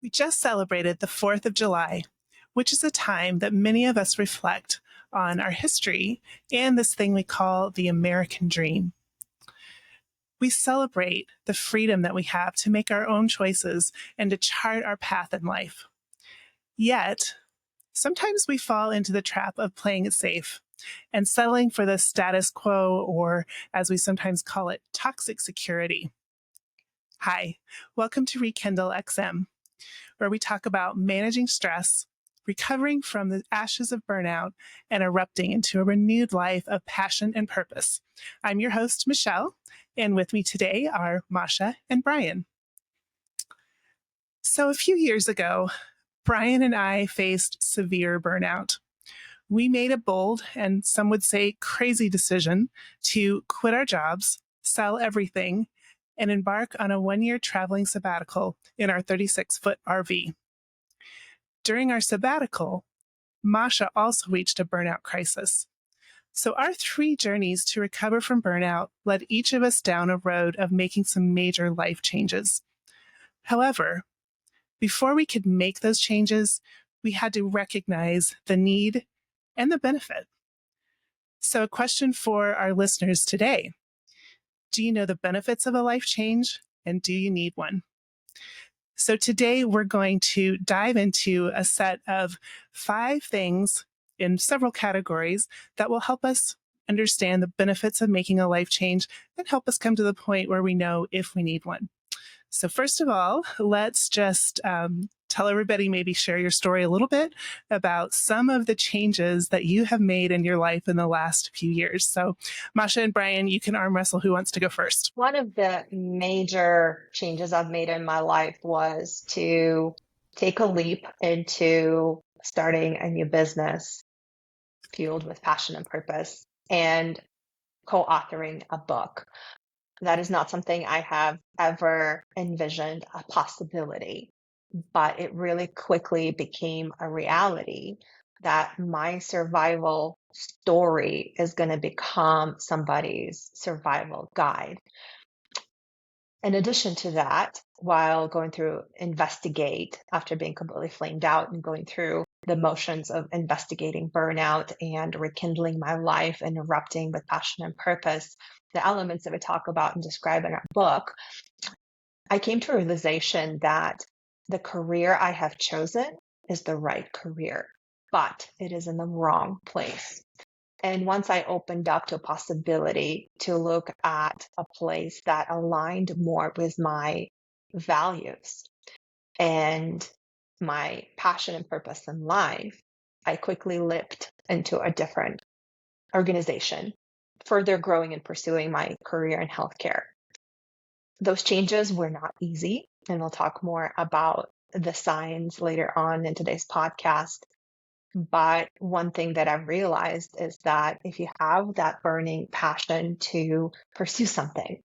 We just celebrated the 4th of July, which is a time that many of us reflect on our history and this thing we call the American dream. We celebrate the freedom that we have to make our own choices and to chart our path in life. Yet, sometimes we fall into the trap of playing it safe and settling for the status quo, or as we sometimes call it, toxic security. Hi, welcome to Rekindle XM, where we talk about managing stress, recovering from the ashes of burnout, and erupting into a renewed life of passion and purpose. I'm your host, Michelle, and with me today are Masha and Brian. So a few years ago, Brian and I faced severe burnout. We made a bold, and some would say crazy, decision to quit our jobs, sell everything, and embark on a 1-year traveling sabbatical in our 36-foot RV. During our sabbatical, Masha also reached a burnout crisis. So our 3 journeys to recover from burnout led each of us down a road of making some major life changes. However, before we could make those changes, we had to recognize the need and the benefit. So a question for our listeners today: do you know the benefits of a life change, and do you need one? So today we're going to dive into a set of 5 things in several categories that will help us understand the benefits of making a life change and help us come to the point where we know if we need one. So first of all, let's just tell everybody, maybe share your story a little bit about some of the changes that you have made in your life in the last few years. So Masha and Brian, you can arm wrestle. Who wants to go first? One of the major changes I've made in my life was to take a leap into starting a new business fueled with passion and purpose and co-authoring a book. That is not something I have ever envisioned a possibility, but it really quickly became a reality that my survival story is going to become somebody's survival guide. In addition to that, while going through Investigate, after being completely flamed out and going through the motions of investigating burnout and rekindling my life and erupting with passion and purpose, the elements that we talk about and describe in our book, I came to a realization that the career I have chosen is the right career, but it is in the wrong place. And once I opened up to a possibility to look at a place that aligned more with my values and my passion and purpose in life, I quickly leaped into a different organization, further growing and pursuing my career in healthcare. Those changes were not easy, and we'll talk more about the signs later on in today's podcast. But one thing that I've realized is that if you have that burning passion to pursue something,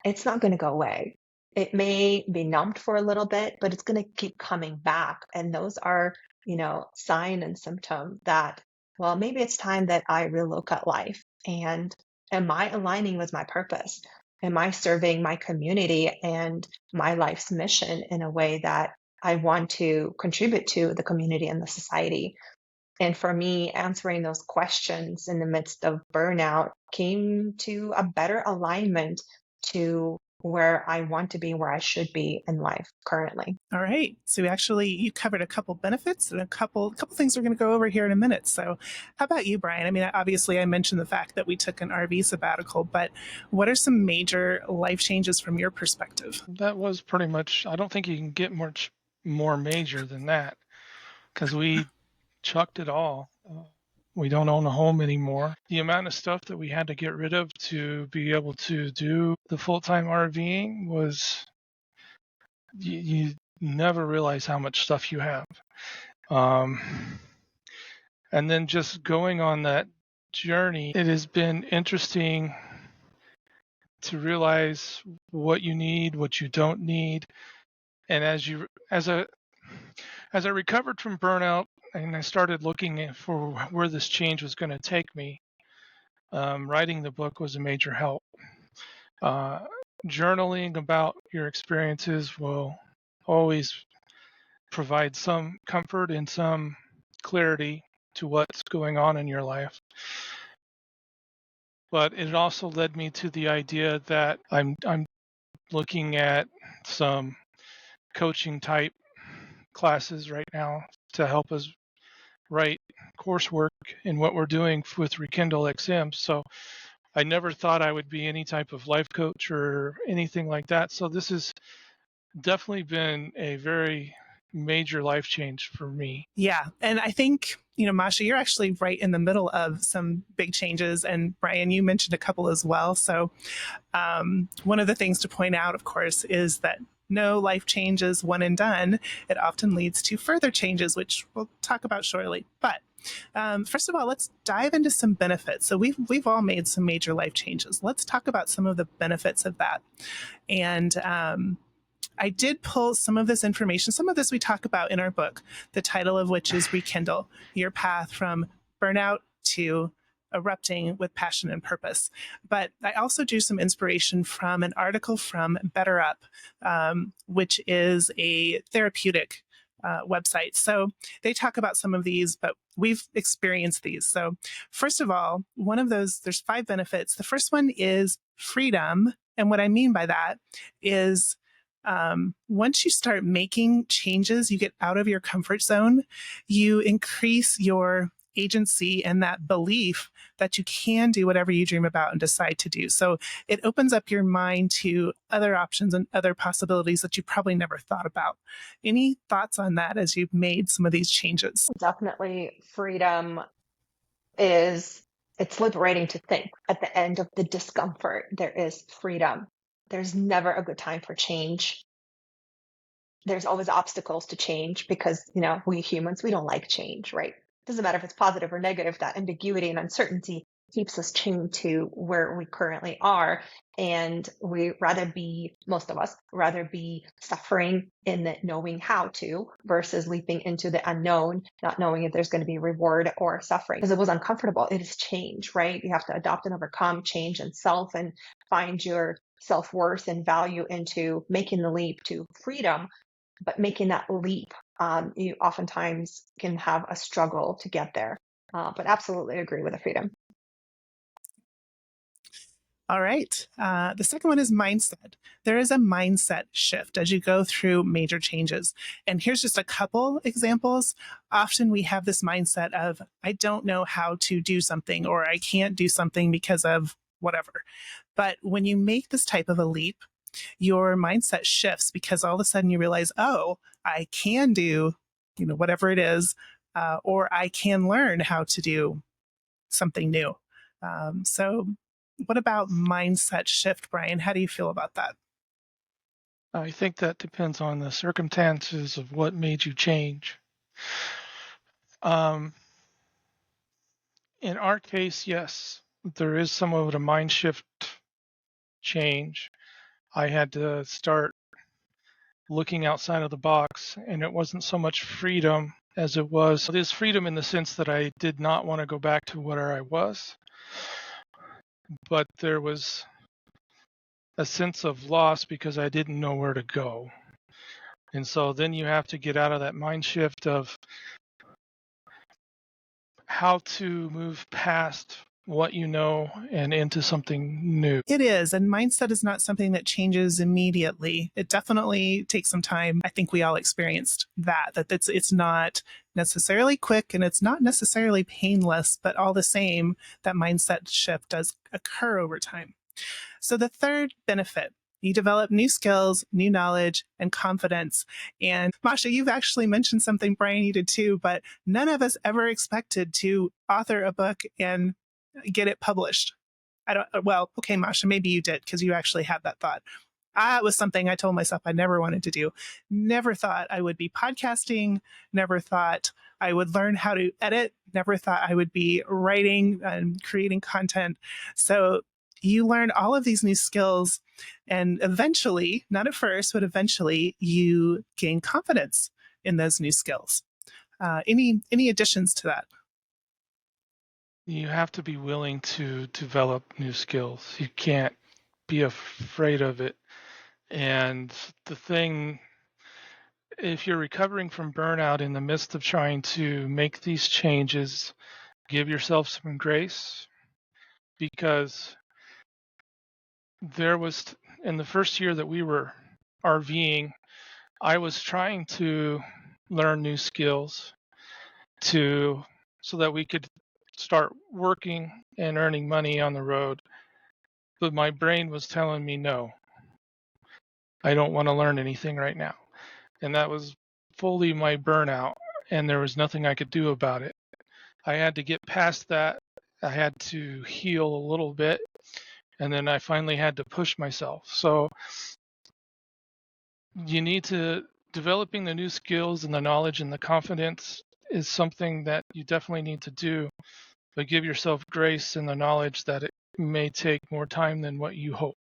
it's not going to go away. It may be numbed for a little bit, but it's going to keep coming back. And those are, sign and symptom that, well, maybe it's time that I relook at life. And am I aligning with my purpose? Am I serving my community and my life's mission in a way that I want to contribute to the community and the society? And for me, answering those questions in the midst of burnout came to a better alignment to where I want to be, where I should be in life currently. All right. So you covered a couple benefits and a couple things we're going to go over here in a minute. So how about you, Brian? I mean, obviously I mentioned the fact that we took an RV sabbatical, but what are some major life changes from your perspective? That was pretty much, I don't think you can get much more major than that, because we chucked it all. We don't own a home anymore. The amount of stuff that we had to get rid of to be able to do the full-time RVing was, you never realize how much stuff you have. And then just going on that journey, it has been interesting to realize what you need, what you don't need. And as I recovered from burnout and I started looking for where this change was going to take me, writing the book was a major help. Journaling about your experiences will always provide some comfort and some clarity to what's going on in your life. But it also led me to the idea that I'm looking at some coaching type classes right now to help us write coursework in what we're doing with Rekindle XM. So I never thought I would be any type of life coach or anything like that. So this has definitely been a very major life change for me. Yeah. And I think, Masha, you're actually right in the middle of some big changes. And Brian, you mentioned a couple as well. So one of the things to point out, of course, is that no life change is one and done. It often leads to further changes, which we'll talk about shortly. But first of all, let's dive into some benefits. So we've all made some major life changes. Let's talk about some of the benefits of that. And I did pull some of this information. Some of this we talk about in our book, the title of which is Rekindle, Your Path from Burnout to Erupting with Passion and Purpose. But I also drew some inspiration from an article from Better Up, which is a therapeutic website. So they talk about some of these, but we've experienced these. So first of all, one of those, there's 5 benefits. The first one is freedom. And what I mean by that is once you start making changes, you get out of your comfort zone, you increase your agency and that belief that you can do whatever you dream about and decide to do. So it opens up your mind to other options and other possibilities that you probably never thought about. Any thoughts on that as you've made some of these changes? Definitely freedom it's liberating to think. At the end of the discomfort, there is freedom. There's never a good time for change. There's always obstacles to change because, we humans, we don't like change, right? Doesn't matter if it's positive or negative, that ambiguity and uncertainty keeps us tuned to where we currently are. And most of us rather be suffering in the knowing how to versus leaping into the unknown, not knowing if there's going to be reward or suffering. Because it was uncomfortable. It is change, right? You have to adopt and overcome change and self and find your self-worth and value into making the leap to freedom. But making that leap, you oftentimes can have a struggle to get there. But absolutely agree with the freedom. All right. The second one is mindset. There is a mindset shift as you go through major changes. And here's just a couple examples. Often we have this mindset of, I don't know how to do something, or I can't do something because of whatever. But when you make this type of a leap, your mindset shifts because all of a sudden you realize, oh, I can do, whatever it is, or I can learn how to do something new. So what about mindset shift, Brian? How do you feel about that? I think that depends on the circumstances of what made you change. In our case, yes, there is somewhat of a mind shift change. I had to start looking outside of the box, and it wasn't so much freedom as it is freedom in the sense that I did not want to go back to where I was, but there was a sense of loss because I didn't know where to go. And so then you have to get out of that mind shift of how to move past what you know and into something new. It is. And mindset is not something that changes immediately. It definitely takes some time. I think we all experienced that it's not necessarily quick and it's not necessarily painless, but all the same, that mindset shift does occur over time. So the third benefit, you develop new skills, new knowledge, and confidence. And Masha, you've actually mentioned something, Brian, you did too, but none of us ever expected to author a book and get it published. Okay, Masha, maybe you did because you actually had that thought. It was something I told myself I never wanted to do. Never thought I would be podcasting. Never thought I would learn how to edit. Never thought I would be writing and creating content. So you learn all of these new skills, and eventually, not at first, but eventually, you gain confidence in those new skills. Any additions to that? You have to be willing to develop new skills. You can't be afraid of it. And the thing if you're recovering from burnout in the midst of trying to make these changes, give yourself some grace, because there was, in the first year that we were RVing, I was trying to learn new skills so that we could start working and earning money on the road. But my brain was telling me, no, I don't want to learn anything right now. And that was fully my burnout, and there was nothing I could do about it. I had to get past that. I had to heal a little bit, and then I finally had to push myself. So you need to, developing the new skills and the knowledge and the confidence is something that you definitely need to do, but give yourself grace and the knowledge that it may take more time than what you hope.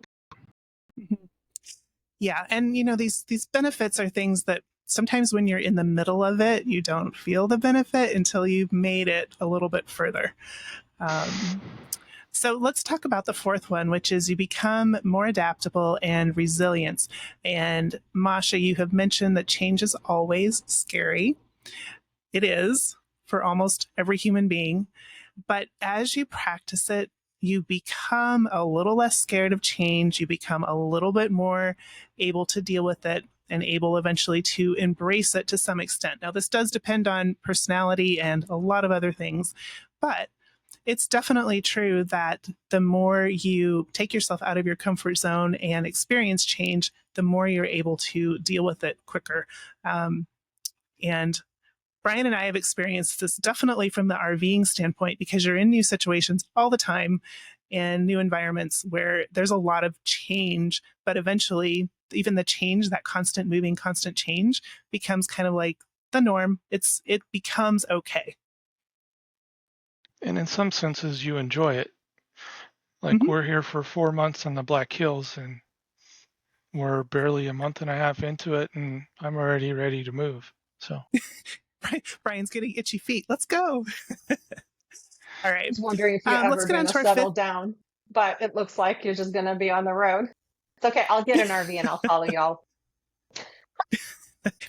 Yeah, and these benefits are things that sometimes when you're in the middle of it, you don't feel the benefit until you've made it a little bit further. So let's talk about the fourth one, which is you become more adaptable and resilient. And Masha, you have mentioned that change is always scary. It is for almost every human being. But as you practice it, you become a little less scared of change. You become a little bit more able to deal with it and able eventually to embrace it to some extent. Now, this does depend on personality and a lot of other things, but it's definitely true that the more you take yourself out of your comfort zone and experience change, the more you're able to deal with it quicker. And Brian and I have experienced this definitely from the RVing standpoint, because you're in new situations all the time and new environments where there's a lot of change, but eventually even the change, that constant moving, constant change becomes kind of like the norm. It becomes okay. And in some senses, you enjoy it. Like we're here for 4 months in the Black Hills, and we're barely a month and a half into it, and I'm already ready to move. So Brian's getting itchy feet. Let's go. All right. I was wondering if you're let's ever get going on to to our settle fifth. down, but it looks like you're just going to be on the road. It's okay. I'll get an RV and I'll follow y'all.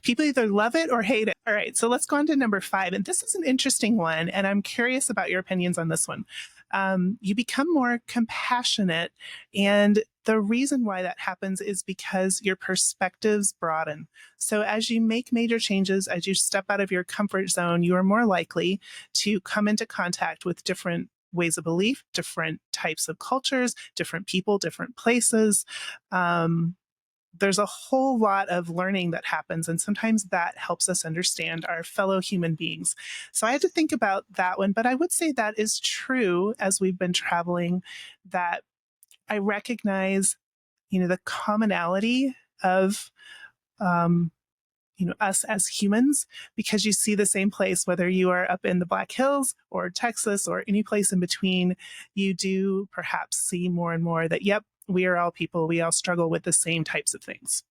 People either love it or hate it. All right, so let's go on to number 5. And this is an interesting one, and I'm curious about your opinions on this one. You become more compassionate, and the reason why that happens is because your perspectives broaden. So as you make major changes, as you step out of your comfort zone, you are more likely to come into contact with different ways of belief, different types of cultures, different people, different places. There's a whole lot of learning that happens, and sometimes that helps us understand our fellow human beings. So I had to think about that one, but I would say that is true as we've been traveling, that I recognize, the commonality of, us as humans, because you see the same place, whether you are up in the Black Hills or Texas or any place in between, you do perhaps see more and more that, yep, we are all people. We all struggle with the same types of things.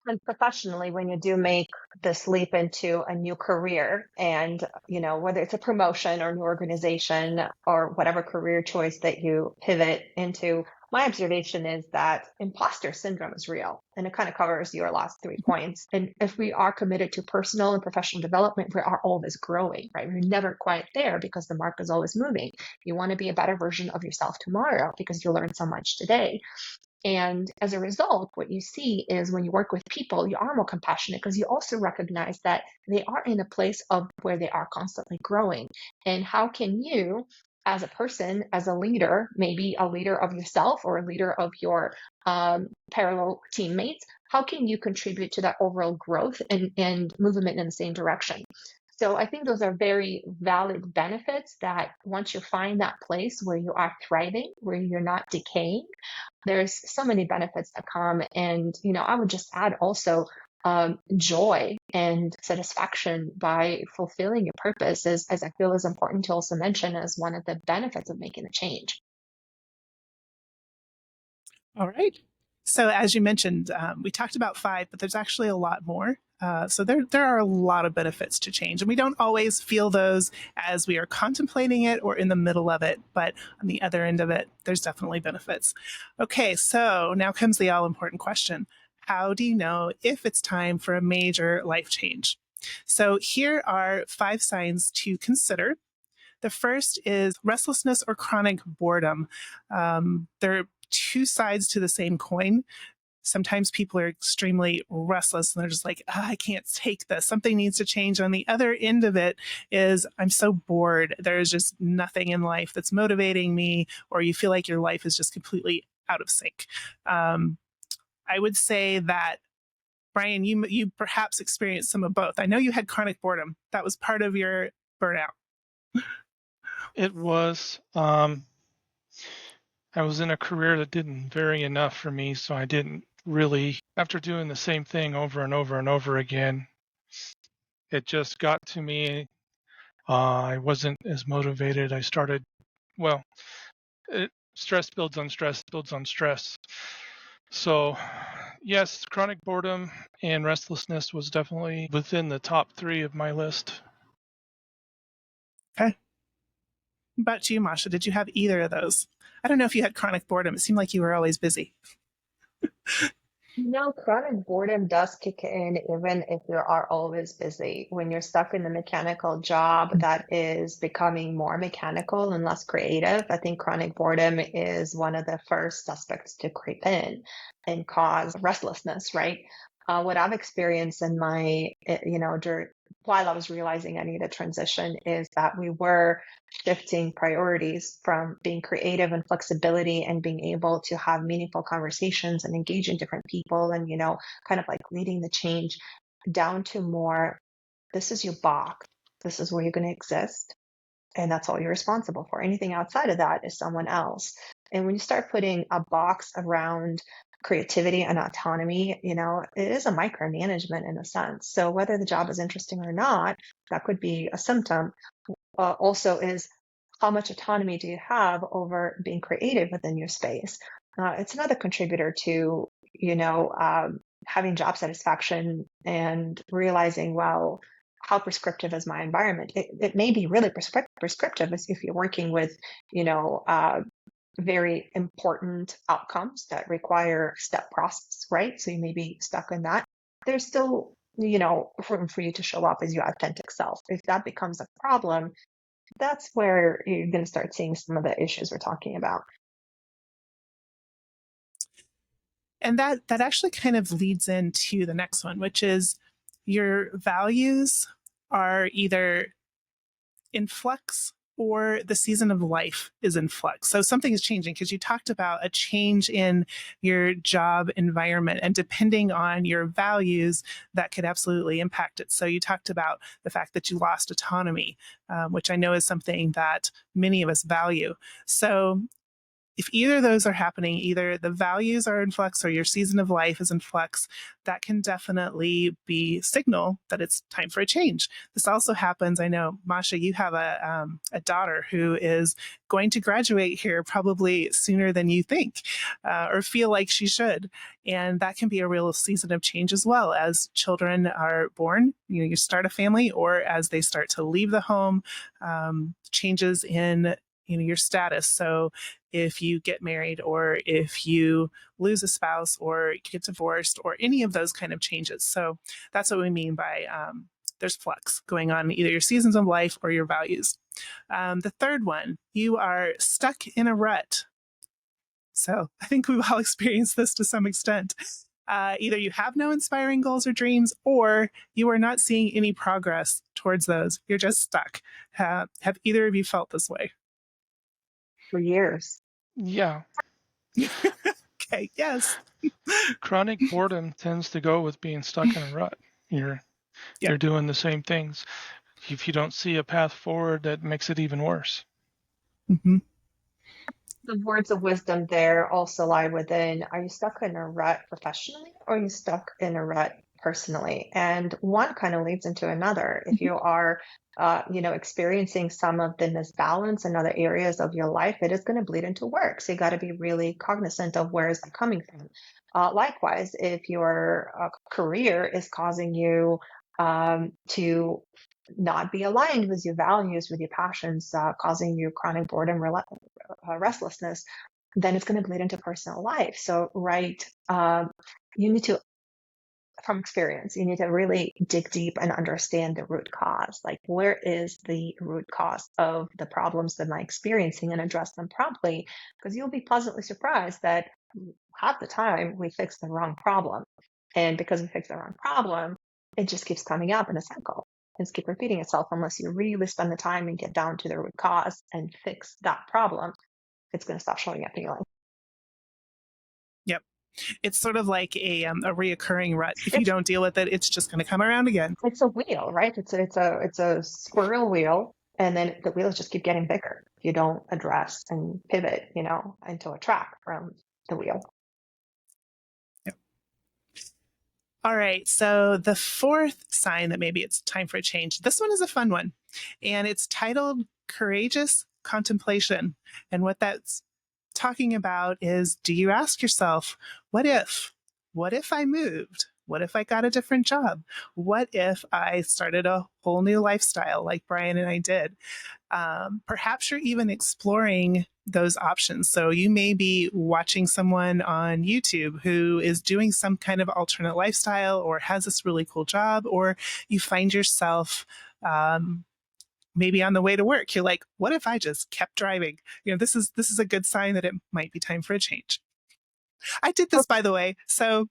And professionally, when you do make this leap into a new career, and whether it's a promotion or an organization or whatever career choice that you pivot into, my observation is that imposter syndrome is real, and it kind of covers your last 3 points. And if we are committed to personal and professional development, we are always growing, right? We're never quite there because the mark is always moving. You want to be a better version of yourself tomorrow because you learned so much today. And as a result, what you see is when you work with people, you are more compassionate because you also recognize that they are in a place of where they are constantly growing. And how can you, as a person, as a leader, maybe a leader of yourself or a leader of your parallel teammates, how can you contribute to that overall growth and movement in the same direction? So I think those are very valid benefits that once you find that place where you are thriving, where you're not decaying, there's so many benefits that come. And, I would just add also joy and satisfaction by fulfilling your purpose, as I feel is important to also mention as one of the benefits of making the change. All right. So as you mentioned, we talked about 5, but there's actually a lot more. So there are a lot of benefits to change, and we don't always feel those as we are contemplating it or in the middle of it, but on the other end of it, there's definitely benefits. Okay, so now comes the all-important question. how do you know if it's time for a major life change? So here are 5 signs to consider. The first is restlessness or chronic boredom. There are two sides to the same coin. Sometimes people are extremely restless and they're just like, I can't take this. Something needs to change. On the other end of it is, I'm so bored. There's just nothing in life that's motivating me, or you feel like your life is just completely out of sync. I would say that, Brian, you perhaps experienced some of both. I know you had chronic boredom. That was part of your burnout. It was. I was in a career that didn't vary enough for me, so I didn't really, after doing the same thing over and over and over again, it just got to me. I wasn't as motivated. I started, well, stress builds on stress builds on stress. So, yes, chronic boredom and restlessness was definitely within the top 3 of my list. Okay. About you, Masha, did you have either of those? I don't know if you had chronic boredom. It seemed like you were always busy. No, chronic boredom does kick in even if you are always busy. When you're stuck in a mechanical job that is becoming more mechanical and less creative, I think chronic boredom is one of the first suspects to creep in and cause restlessness, right? What I've experienced in my, while I was realizing I need a transition is that we were shifting priorities from being creative and flexibility and being able to have meaningful conversations and engage in different people and, kind of like leading the change down to more, this is your box. This is where you're going to exist. And that's all you're responsible for. Anything outside of that is someone else. And when you start putting a box around creativity and autonomy, it is a micromanagement in a sense. So whether the job is interesting or not, that could be a symptom. Also is how much autonomy do you have over being creative within your space? It's another contributor to, having job satisfaction and realizing, well, how prescriptive is my environment? It may be really prescriptive if you're working with, very important outcomes that require step process, right? So you may be stuck in that. There's still, room for you to show up as your authentic self. If that becomes a problem, that's where you're going to start seeing some of the issues we're talking about. And that actually kind of leads into the next one, which is your values are either in flux or the season of life is in flux. So something is changing because you talked about a change in your job environment, and depending on your values, that could absolutely impact it. So you talked about the fact that you lost autonomy, which I know is something that many of us value. So if either of those are happening, either the values are in flux or your season of life is in flux, that can definitely be signal that it's time for a change. This also happens. I know, Masha, you have a daughter who is going to graduate here probably sooner than you think, or feel like she should. And that can be a real season of change as well. As children are born, you start a family, or as they start to leave the home, changes in your status. So if you get married, or if you lose a spouse, or get divorced, or any of those kind of changes. So that's what we mean by there's flux going on in either your seasons of life or your values. The third one, you are stuck in a rut. So I think we've all experienced this to some extent. Either you have no inspiring goals or dreams, or you are not seeing any progress towards those. You're just stuck. Have either of you felt this way? For years. Yeah. Okay, yes. Chronic boredom tends to go with being stuck in a rut. You're doing the same things. If you don't see a path forward, that makes it even worse. Mm-hmm. The words of wisdom there also lie within, are you stuck in a rut professionally, or are you stuck in a rut personally? And one kind of leads into another. If you are, experiencing some of the misbalance in other areas of your life, it is going to bleed into work. So you got to be really cognizant of where is that coming from. Likewise, if your career is causing you to not be aligned with your values, with your passions, causing you chronic boredom, restlessness, then it's going to bleed into personal life. So, you need to from experience. You need to really dig deep and understand the root cause. Like, where is the root cause of the problems that I'm experiencing, and address them promptly? Because you'll be pleasantly surprised that half the time we fix the wrong problem. And because we fix the wrong problem, it just keeps coming up in a cycle. It's keep repeating itself unless you really spend the time and get down to the root cause and fix that problem. It's going to stop showing up in your life. Yep. It's sort of like a reoccurring rut. If you It's don't deal with it, it's just going to come around again. it's a wheel, right? It's a squirrel wheel, and then the wheels just keep getting bigger if you don't address and pivot, into a track from the wheel. Yep. All right. So the fourth sign that maybe it's time for a change. This one is a fun one, and it's titled Courageous Contemplation. And what that's talking about is, do you ask yourself, what if? What if I moved? What if I got a different job? What if I started a whole new lifestyle like Brian and I did? Perhaps you're even exploring those options. So you may be watching someone on YouTube who is doing some kind of alternate lifestyle or has this really cool job, or you find yourself maybe on the way to work. You're like, what if I just kept driving? This is a good sign that it might be time for a change. I did this, by the way. So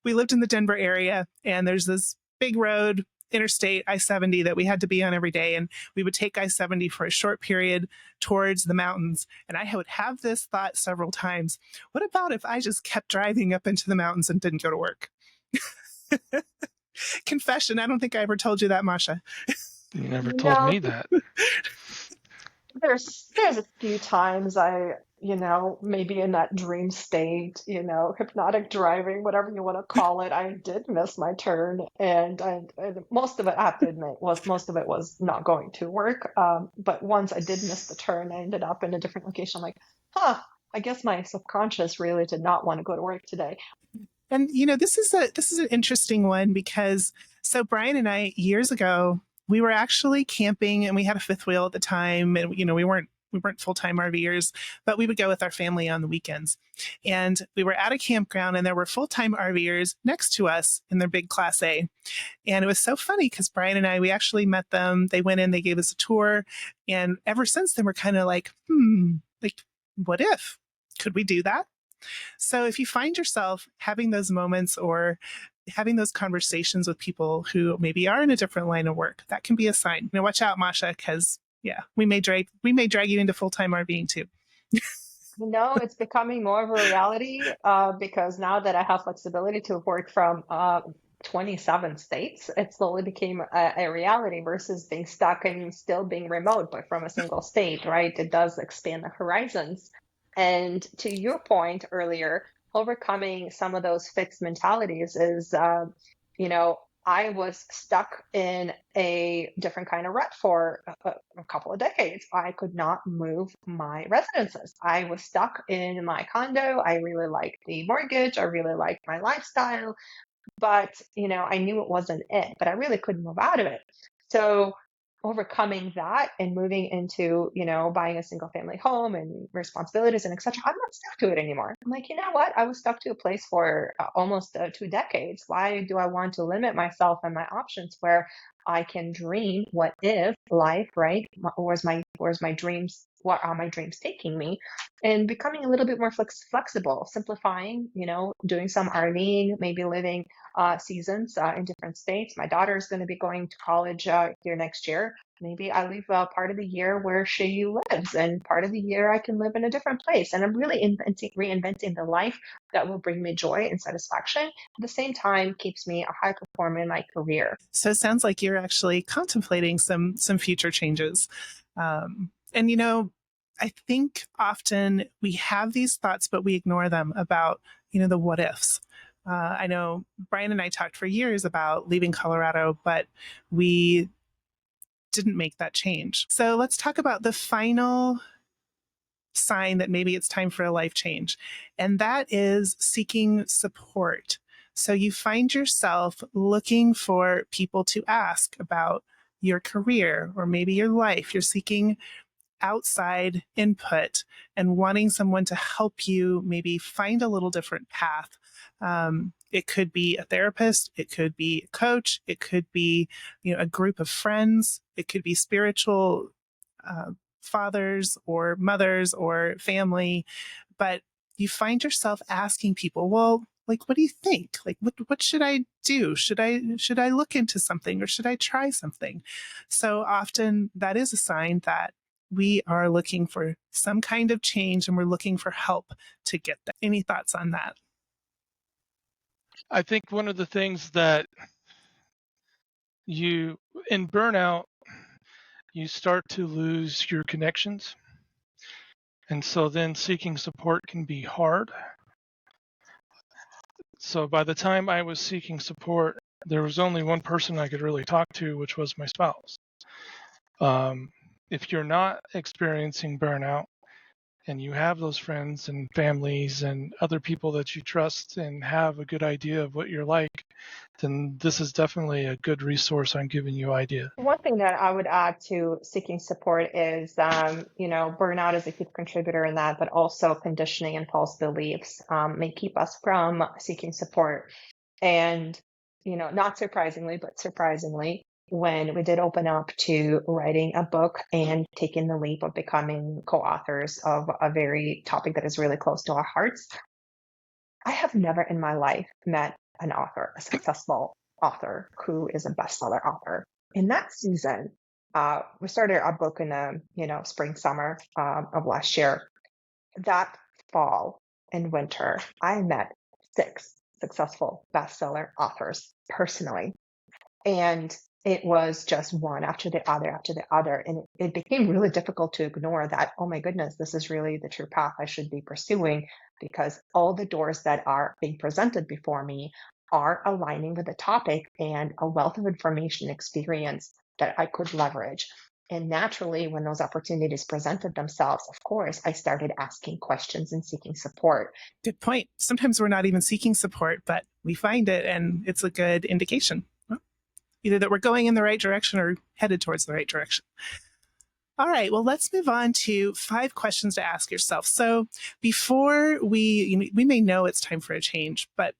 we lived in the Denver area, and there's this big road, Interstate I-70, that we had to be on every day. And we would take I-70 for a short period towards the mountains. And I would have this thought several times. What about if I just kept driving up into the mountains and didn't go to work? Confession, I don't think I ever told you that, Masha. You never told me that. There's a few times I, maybe in that dream state, hypnotic driving, whatever you want to call it, I did miss my turn, and most of it, I have to admit, was not going to work. But once I did miss the turn, I ended up in a different location. I'm like, I guess my subconscious really did not want to go to work today. And this is an interesting one, because so Brian and I, years ago, we were actually camping, and we had a fifth wheel at the time, and we weren't full-time RVers, but we would go with our family on the weekends. And we were at a campground, and there were full-time RVers next to us in their big Class A. And it was so funny because Brian and I, we actually met them. They went in, they gave us a tour, and ever since then we're kind of like, like, what if? Could we do that? So if you find yourself having those moments or having those conversations with people who maybe are in a different line of work, that can be a sign. Watch out, Masha, because we may drag you into full-time RVing too. It's becoming more of a reality because now that I have flexibility to work from 27 states, it slowly became a reality versus being stuck and still being remote, but from a single state, right? It does expand the horizons. And to your point earlier, overcoming some of those fixed mentalities is, I was stuck in a different kind of rut for a couple of decades. I could not move my residences. I was stuck in my condo. I really liked the mortgage. I really liked my lifestyle, but, I knew it wasn't it, but I really couldn't move out of it. So overcoming that and moving into, buying a single family home and responsibilities and etc. I'm not stuck to it anymore. I'm like, you know what? I was stuck to a place for almost 2 decades. Why do I want to limit myself and my options where I can dream? What if life, right? Where's my dreams? What are my dreams taking me? And becoming a little bit more flexible, simplifying, doing some RVing, maybe living seasons in different states. My daughter is going to be going to college here next year. Maybe I leave part of the year where she lives, and part of the year I can live in a different place. And I'm really reinventing the life that will bring me joy and satisfaction. At the same time, keeps me a high performer in my career. So it sounds like you're actually contemplating some future changes. And I think often we have these thoughts, but we ignore them about, the what ifs. I know Brian and I talked for years about leaving Colorado, but we didn't make that change. So let's talk about the final sign that maybe it's time for a life change, and that is seeking support. So you find yourself looking for people to ask about your career or maybe your life. You're seeking outside input and wanting someone to help you maybe find a little different path. It could be a therapist, it could be a coach, it could be a group of friends, it could be spiritual fathers or mothers or family, but you find yourself asking people, well, like, what do you think? Like, what should I do? Should I look into something, or should I try something? So often that is a sign that we are looking for some kind of change and we're looking for help to get that. Any thoughts on that? I think one of the things that in burnout, you start to lose your connections. And so then seeking support can be hard. So by the time I was seeking support, there was only one person I could really talk to, which was my spouse. If you're not experiencing burnout and you have those friends and families and other people that you trust and have a good idea of what you're like, then this is definitely a good resource on giving you ideas. One thing that I would add to seeking support is, burnout is a huge contributor in that, but also conditioning and false beliefs may keep us from seeking support. And, not surprisingly, but surprisingly, when we did open up to writing a book and taking the leap of becoming co-authors of a very topic that is really close to our hearts, I have never in my life met an author, a successful author who is a bestseller author. In that season, we started our book in the spring, summer of last year. That fall and winter, I met 6 successful bestseller authors personally. And it was just one after the other after the other. And it became really difficult to ignore that, oh my goodness, this is really the true path I should be pursuing, because all the doors that are being presented before me are aligning with the topic and a wealth of information experience that I could leverage. And naturally, when those opportunities presented themselves, of course, I started asking questions and seeking support. Good point. Sometimes we're not even seeking support, but we find it and it's a good indication. Either that we're going in the right direction or headed towards the right direction. All right, well, let's move on to 5 questions to ask yourself. So before we may know it's time for a change, but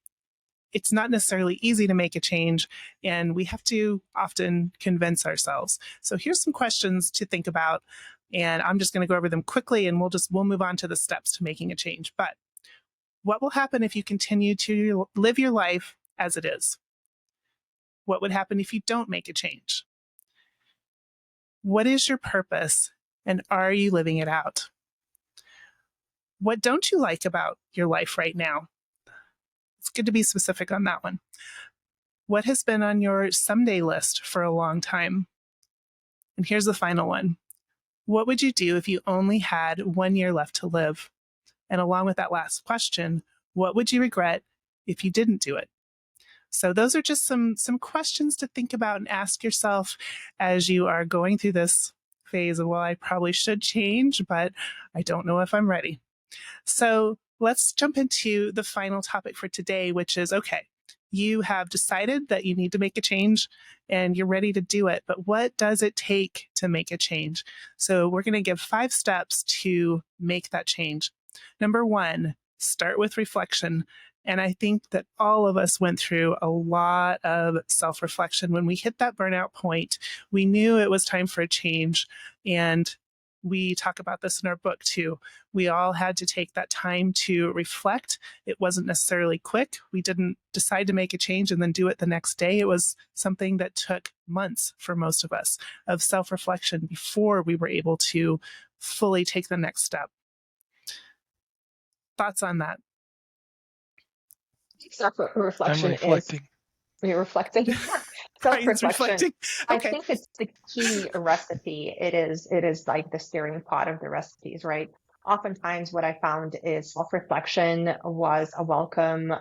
it's not necessarily easy to make a change, and we have to often convince ourselves. So here's some questions to think about, and I'm just going to go over them quickly, and we'll move on to the steps to making a change. But what will happen if you continue to live your life as it is? What would happen if you don't make a change? What is your purpose, and are you living it out? What don't you like about your life right now? It's good to be specific on that one. What has been on your someday list for a long time? And here's the final one. What would you do if you only had 1 year left to live? And along with that last question, what would you regret if you didn't do it? So those are just some questions to think about and ask yourself as you are going through this phase of, well, I probably should change, but I don't know if I'm ready. So let's jump into the final topic for today, which is, okay, you have decided that you need to make a change and you're ready to do it, but what does it take to make a change? So we're going to give 5 steps to make that change. Number 1, start with reflection. And I think that all of us went through a lot of self-reflection. When we hit that burnout point, we knew it was time for a change. And we talk about this in our book too. We all had to take that time to reflect. It wasn't necessarily quick. We didn't decide to make a change and then do it the next day. It was something that took months for most of us of self-reflection before we were able to fully take the next step. Thoughts on that? Self-reflection I'm reflecting. You're reflecting. Brian's Self-reflection. reflecting. I Okay. think it's the key recipe. It is like the steering pot of the recipes, right? Oftentimes what I found is self-reflection was a welcome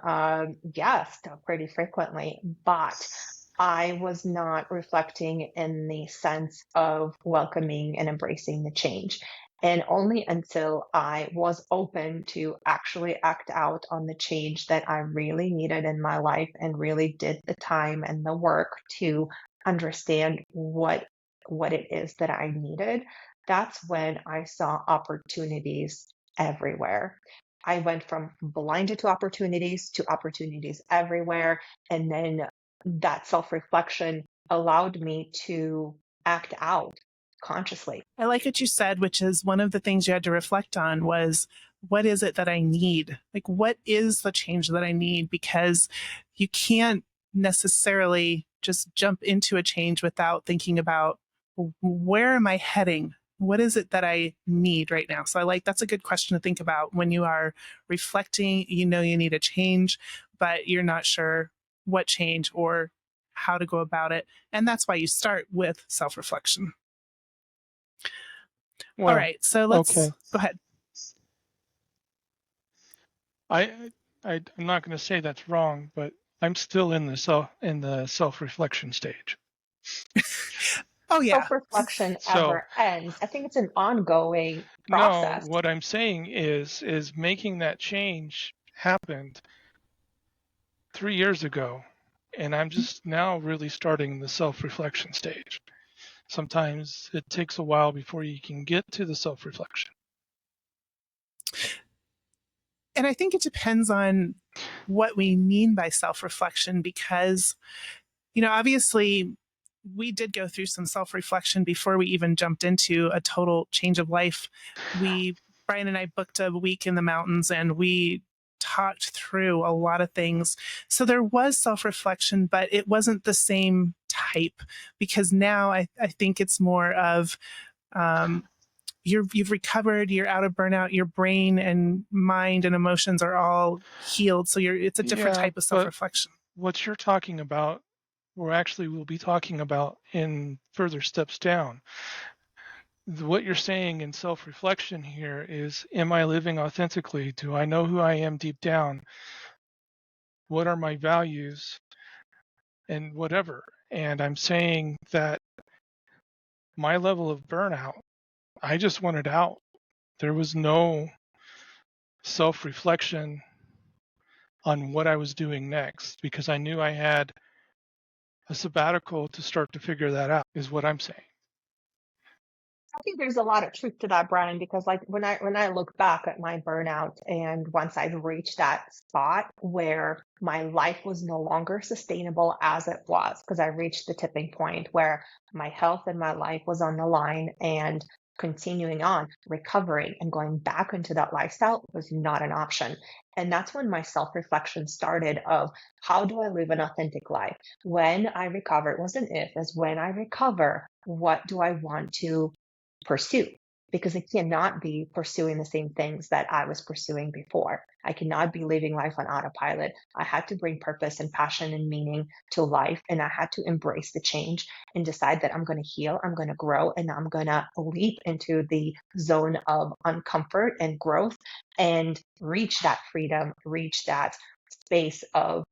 guest pretty frequently, but I was not reflecting in the sense of welcoming and embracing the change. And only until I was open to actually act out on the change that I really needed in my life and really did the time and the work to understand what it is that I needed, that's when I saw opportunities everywhere. I went from blinded to opportunities everywhere. And then that self-reflection allowed me to act out consciously. I like what you said, which is one of the things you had to reflect on was, what is it that I need? Like, what is the change that I need? Because you can't necessarily just jump into a change without thinking about, where am I heading? What is it that I need right now? So that's a good question to think about when you are reflecting. You know you need a change, but you're not sure what change or how to go about it. And that's why you start with self-reflection. Well, all right, so let's okay. go ahead. I'm not going to say that's wrong, but I'm still in the self-reflection stage. Oh yeah. Self-reflection So ever ends. I think it's an ongoing no, process. what I'm saying is making that change happened 3 years ago, and I'm just now really starting the self-reflection stage. Sometimes it takes a while before you can get to the self-reflection. And I think it depends on what we mean by self-reflection, because, obviously we did go through some self-reflection before we even jumped into a total change of life. Brian and I booked a week in the mountains, and we talked through a lot of things. So there was self-reflection, but it wasn't the same type, because now I think it's more of, you've recovered, you're out of burnout, your brain and mind and emotions are all healed. So it's a different type of self-reflection. What you're talking about, we'll be talking about in further steps down. What you're saying in self-reflection here is, am I living authentically? Do I know who I am deep down? What are my values? And whatever. And I'm saying that my level of burnout, I just wanted out. There was no self-reflection on what I was doing next, because I knew I had a sabbatical to start to figure that out, is what I'm saying. I think there's a lot of truth to that, Brian, because like when I look back at my burnout, and once I've reached that spot where my life was no longer sustainable as it was, because I reached the tipping point where my health and my life was on the line, and continuing on, recovering and going back into that lifestyle was not an option. And that's when my self-reflection started of, how do I live an authentic life? When I recover, it wasn't if, as when I recover, what do I want to pursue? Because I cannot be pursuing the same things that I was pursuing before. I cannot be living life on autopilot. I had to bring purpose and passion and meaning to life, and I had to embrace the change and decide that I'm going to heal, I'm going to grow, and I'm going to leap into the zone of uncomfort and growth and reach that freedom, reach that space of,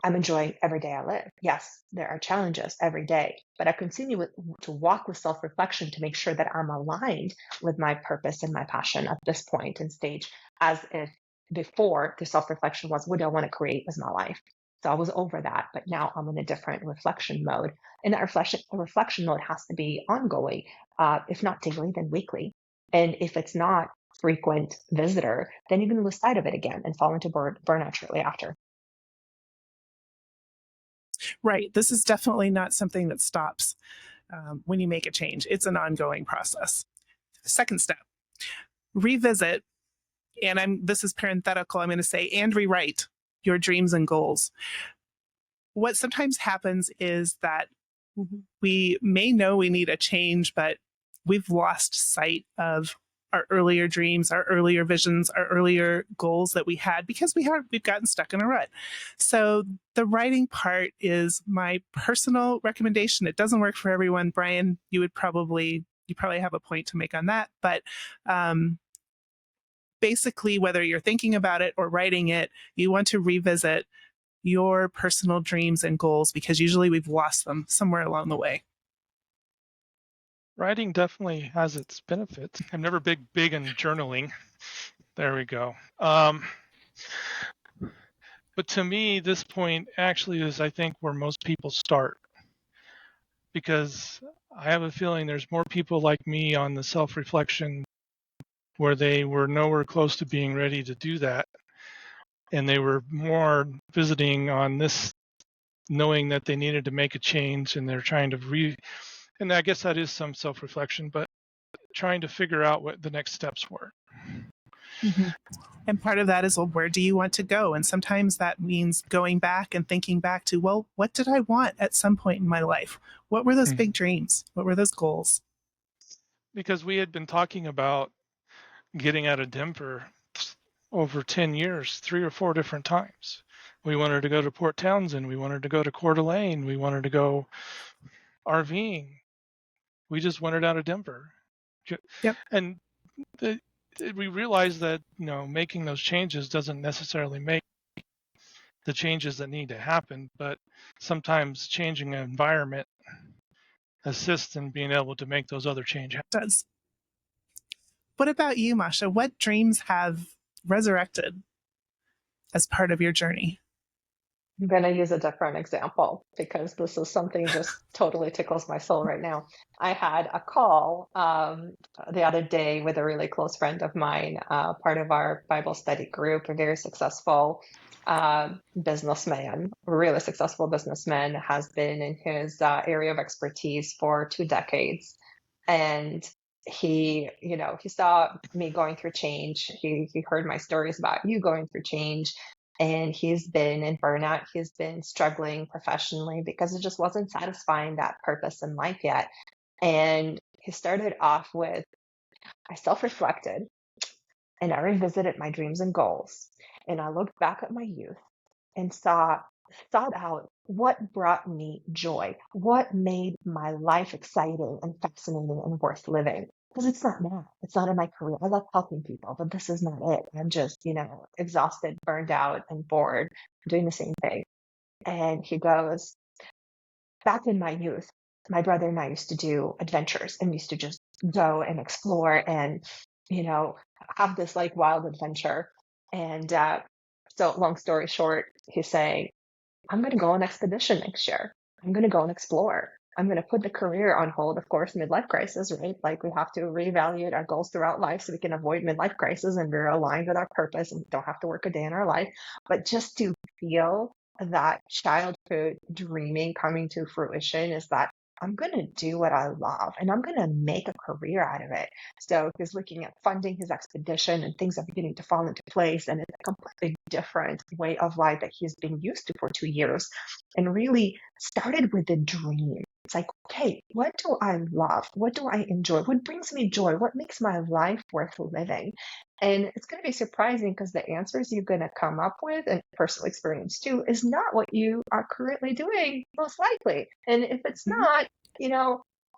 I'm enjoying every day I live. Yes, there are challenges every day, but I continue to walk with self-reflection to make sure that I'm aligned with my purpose and my passion at this point and stage, as if before the self-reflection was, what do I want to create with my life? So I was over that, but now I'm in a different reflection mode. And that reflection mode has to be ongoing, if not daily, then weekly. And if it's not frequent visitor, then you're going to lose sight of it again and fall into burnout shortly after. Right. This is definitely not something that stops when you make a change. It's an ongoing process. Second step, revisit, and this is parenthetical, I'm going to say, and rewrite your dreams and goals. What sometimes happens is that we may know we need a change, but we've lost sight of our earlier dreams, our earlier visions, our earlier goals that we had, because we've gotten stuck in a rut. So the writing part is my personal recommendation. It doesn't work for everyone. Brian, you probably have a point to make on that, but basically, whether you're thinking about it or writing it, you want to revisit your personal dreams and goals, because usually we've lost them somewhere along the way. Writing definitely has its benefits. I'm never big in journaling. There we go. But to me, this point actually is, I think, where most people start, because I have a feeling there's more people like me on the self-reflection where they were nowhere close to being ready to do that. And they were more visiting on this, knowing that they needed to make a change, and they're trying to and I guess that is some self-reflection, but trying to figure out what the next steps were. Mm-hmm. And part of that is, well, where do you want to go? And sometimes that means going back and thinking back to, well, what did I want at some point in my life? What were those big dreams? What were those goals? Because we had been talking about getting out of Denver over 10 years, 3 or 4 different times. We wanted to go to Port Townsend. We wanted to go to Coeur d'Alene. We wanted to go RVing. We just wanted out of Denver. Yep. And we realized that, making those changes doesn't necessarily make the changes that need to happen, but sometimes changing an environment assists in being able to make those other changes. It does. What about you, Masha? What dreams have resurrected as part of your journey? I'm going to use a different example because this is something just totally tickles my soul right now. I had a call the other day with a really close friend of mine, part of our Bible study group, a very successful businessman, really successful businessman, has been in his area of expertise for 2 decades. And he saw me going through change. He heard my stories about you going through change. And he's been in burnout. He's been struggling professionally because it just wasn't satisfying that purpose in life yet. And he started off with, I self-reflected and I revisited my dreams and goals. And I looked back at my youth and thought out what brought me joy, what made my life exciting and fascinating and worth living. Because it's not now. It's not in my career. I love helping people, but this is not it. I'm just, exhausted, burned out, and bored doing the same thing. And he goes, back in my youth, my brother and I used to do adventures and used to just go and explore and, have this like wild adventure. And so long story short, he's saying, I'm going to go on expedition next year. I'm going to go and explore. I'm going to put the career on hold, of course, midlife crisis, right? Like we have to reevaluate our goals throughout life so we can avoid midlife crisis and we're aligned with our purpose and don't have to work a day in our life. But just to feel that childhood dreaming coming to fruition is that I'm going to do what I love and I'm going to make a career out of it. So he's looking at funding his expedition and things are beginning to fall into place. And it's a completely different way of life that he's been used to for 2 years and really started with a dream. It's like, okay, what do I love? What do I enjoy? What brings me joy? What makes my life worth living? And it's going to be surprising because the answers you're going to come up with, and personal experience too, is not what you are currently doing, most likely. And if it's not,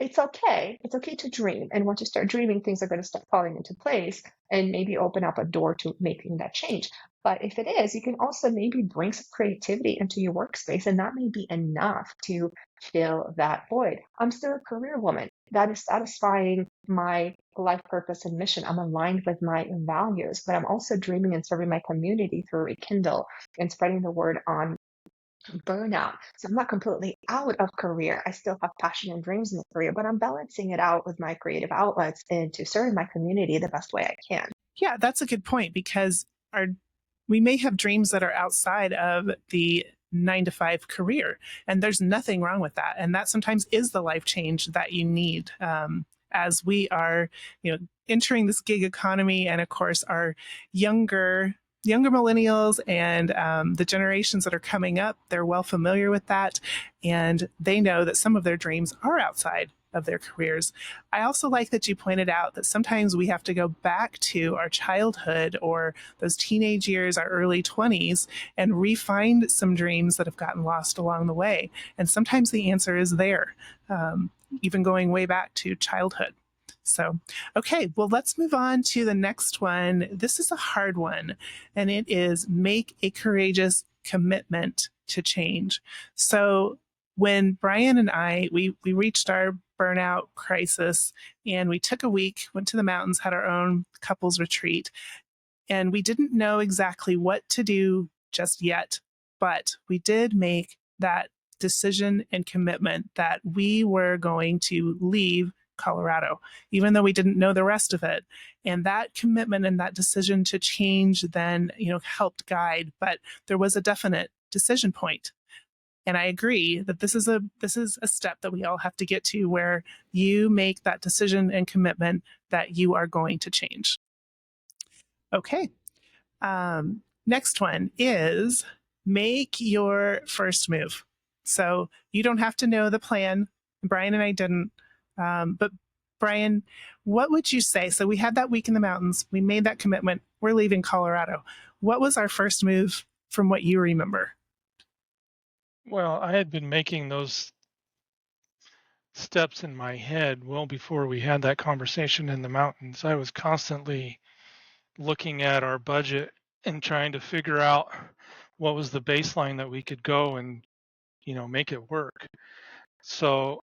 it's okay. It's okay to dream. And once you start dreaming, things are going to start falling into place and maybe open up a door to making that change. But if it is, you can also maybe bring some creativity into your workspace, and that may be enough to fill that void. I'm still a career woman. That is satisfying my life purpose and mission. I'm aligned with my values, but I'm also dreaming and serving my community through Rekindle and spreading the word on burnout. So I'm not completely out of career. I still have passion and dreams in the career, but I'm balancing it out with my creative outlets and to serve my community the best way I can. Yeah, that's a good point because we may have dreams that are outside of the 9-to-5 career, and there's nothing wrong with that. And that sometimes is the life change that you need as we are, entering this gig economy, and of course our younger millennials and the generations that are coming up, they're well familiar with that, and they know that some of their dreams are outside of their careers. I also like that you pointed out that sometimes we have to go back to our childhood or those teenage years, our early 20s, and re-find some dreams that have gotten lost along the way. And sometimes the answer is there, even going way back to childhood. So, okay, well, let's move on to the next one. This is a hard one, and it is make a courageous commitment to change. So when Brian and I, we reached our burnout crisis and we took a week, went to the mountains, had our own couples retreat, and we didn't know exactly what to do just yet, but we did make that decision and commitment that we were going to leave Colorado, even though we didn't know the rest of it. And that commitment and that decision to change then, helped guide, but there was a definite decision point. And I agree that this is a step that we all have to get to, where you make that decision and commitment that you are going to change. Okay. Next one is make your first move. So you don't have to know the plan. Brian and I didn't. But Brian, what would you say? So we had that week in the mountains. We made that commitment. We're leaving Colorado. What was our first move from what you remember? Well, I had been making those steps in my head well before we had that conversation in the mountains. I was constantly looking at our budget and trying to figure out what was the baseline that we could go and, make it work. So,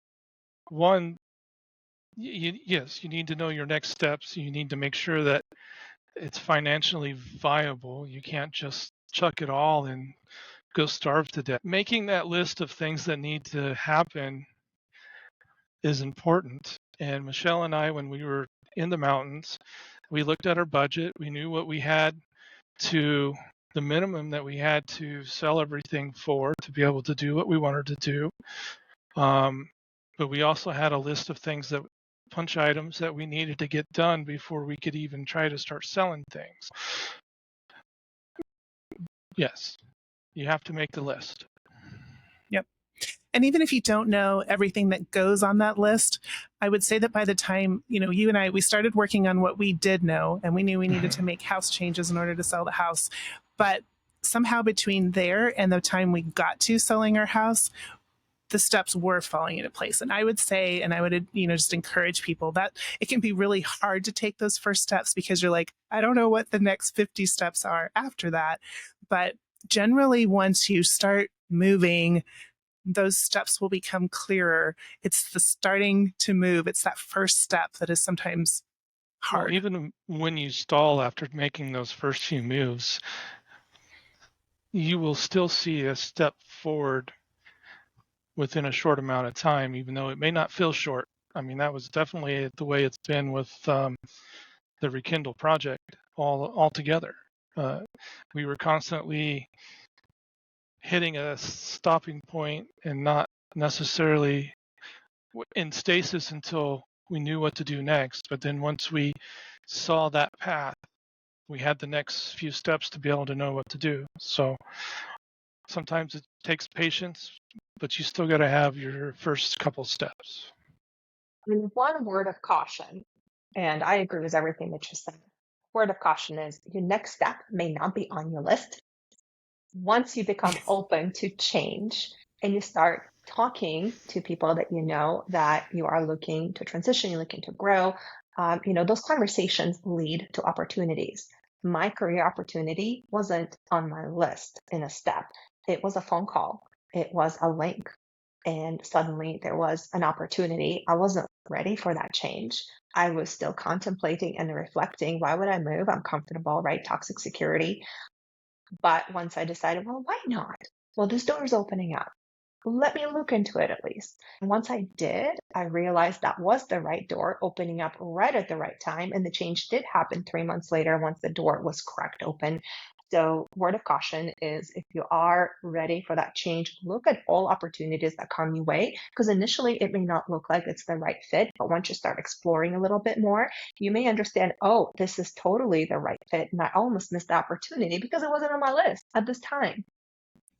one, yes, you need to know your next steps. You need to make sure that it's financially viable. You can't just chuck it all and go starve to death. Making that list of things that need to happen is important. And Michelle and I, when we were in the mountains, we looked at our budget. We knew what we had to, the minimum that we had to sell everything for to be able to do what we wanted to do. But we also had a list of things that punch items that we needed to get done before we could even try to start selling things. Yes, you have to make the list. Yep. And even if you don't know everything that goes on that list, I would say that by the time, you and I, we started working on what we did know, and we knew we needed to make house changes in order to sell the house. But somehow between there and the time we got to selling our house, the steps were falling into place. And I would say, and I would, just encourage people that it can be really hard to take those first steps because you're like, I don't know what the next 50 steps are after that. But generally, once you start moving, those steps will become clearer. It's the starting to move. It's that first step that is sometimes hard. Well, even when you stall after making those first few moves, you will still see a step forward within a short amount of time, even though it may not feel short. I mean, that was definitely the way it's been with the Rekindle project all together. We were constantly hitting a stopping point and not necessarily in stasis until we knew what to do next. But then once we saw that path, we had the next few steps to be able to know what to do. So sometimes it takes patience, but you still got to have your first couple steps. One word of caution, and I agree with everything that you said. Word of caution is your next step may not be on your list. Once you become open to change and you start talking to people that you know that you are looking to transition, you're looking to grow, those conversations lead to opportunities. My career opportunity wasn't on my list in a step. It was a phone call. It was a link. And suddenly there was an opportunity. I wasn't ready for that change. I was still contemplating and reflecting, why would I move? I'm comfortable, right? Toxic security. But once I decided, well, why not? Well, this door is opening up. Let me look into it at least. And once I did, I realized that was the right door opening up right at the right time. And the change did happen 3 months later once the door was cracked open. So word of caution is if you are ready for that change, look at all opportunities that come your way, because initially it may not look like it's the right fit, but once you start exploring a little bit more, you may understand, oh, this is totally the right fit. And I almost missed the opportunity because it wasn't on my list at this time.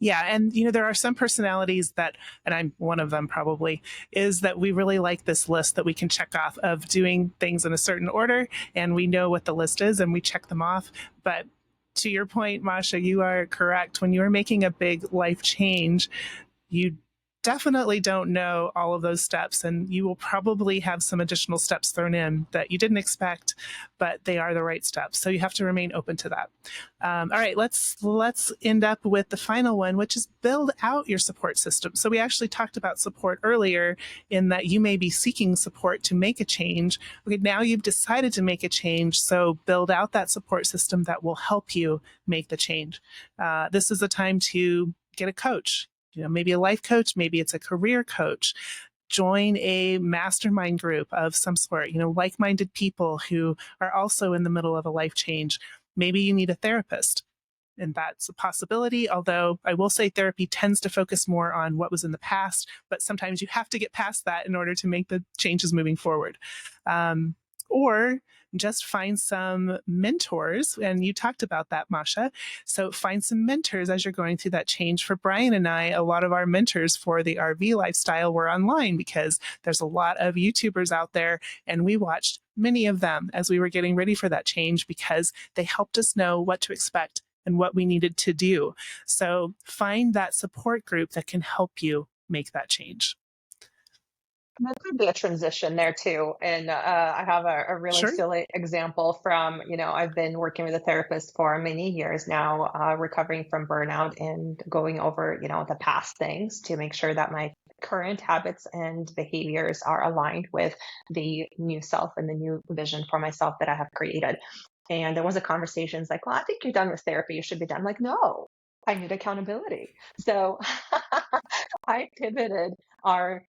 Yeah. And, there are some personalities that, and I'm one of them probably, is that we really like this list that we can check off of doing things in a certain order. And we know what the list is and we check them off. But to your point, Masha, you are correct. When you are making a big life change, you definitely don't know all of those steps, and you will probably have some additional steps thrown in that you didn't expect, but they are the right steps. So you have to remain open to that. All right, let's end up with the final one, which is build out your support system. So we actually talked about support earlier in that you may be seeking support to make a change. Okay, now you've decided to make a change, so build out that support system that will help you make the change. This is a time to get a coach. Maybe a life coach, maybe it's a career coach. join a mastermind group of some sort, like-minded people who are also in the middle of a life change. Maybe you need a therapist, and that's a possibility. Although I will say therapy tends to focus more on what was in the past, but sometimes you have to get past that in order to make the changes moving forward. Or just find some mentors. And you talked about that, Masha. So find some mentors as you're going through that change. For Brian and I, a lot of our mentors for the RV lifestyle were online because there's a lot of YouTubers out there, and we watched many of them as we were getting ready for that change because they helped us know what to expect and what we needed to do. So find that support group that can help you make that change. There could be a transition there too. And I have a really Sure. silly example from, I've been working with a therapist for many years now, recovering from burnout and going over, the past things to make sure that my current habits and behaviors are aligned with the new self and the new vision for myself that I have created. And there was a conversation, it's like, well, I think you're done with therapy. You should be done. I'm like, no, I need accountability. So I pivoted our,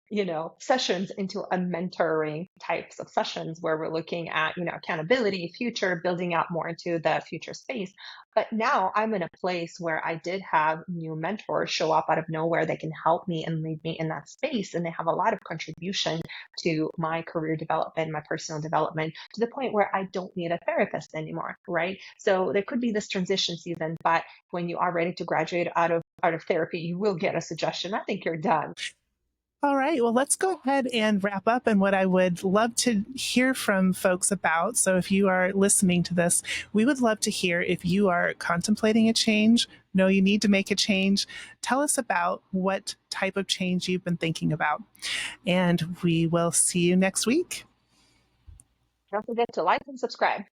sessions into a mentoring types of sessions where we're looking at, accountability, future, building out more into the future space. But now I'm in a place where I did have new mentors show up out of nowhere that can help me and lead me in that space. And they have a lot of contribution to my career development, my personal development, to the point where I don't need a therapist anymore, right? So there could be this transition season, but when you are ready to graduate out of therapy, you will get a suggestion. I think you're done. All right, well, let's go ahead and wrap up. And what I would love to hear from folks about, so if you are listening to this, we would love to hear if you are contemplating a change, know you need to make a change. Tell us about what type of change you've been thinking about. And we will see you next week. Don't forget to like and subscribe.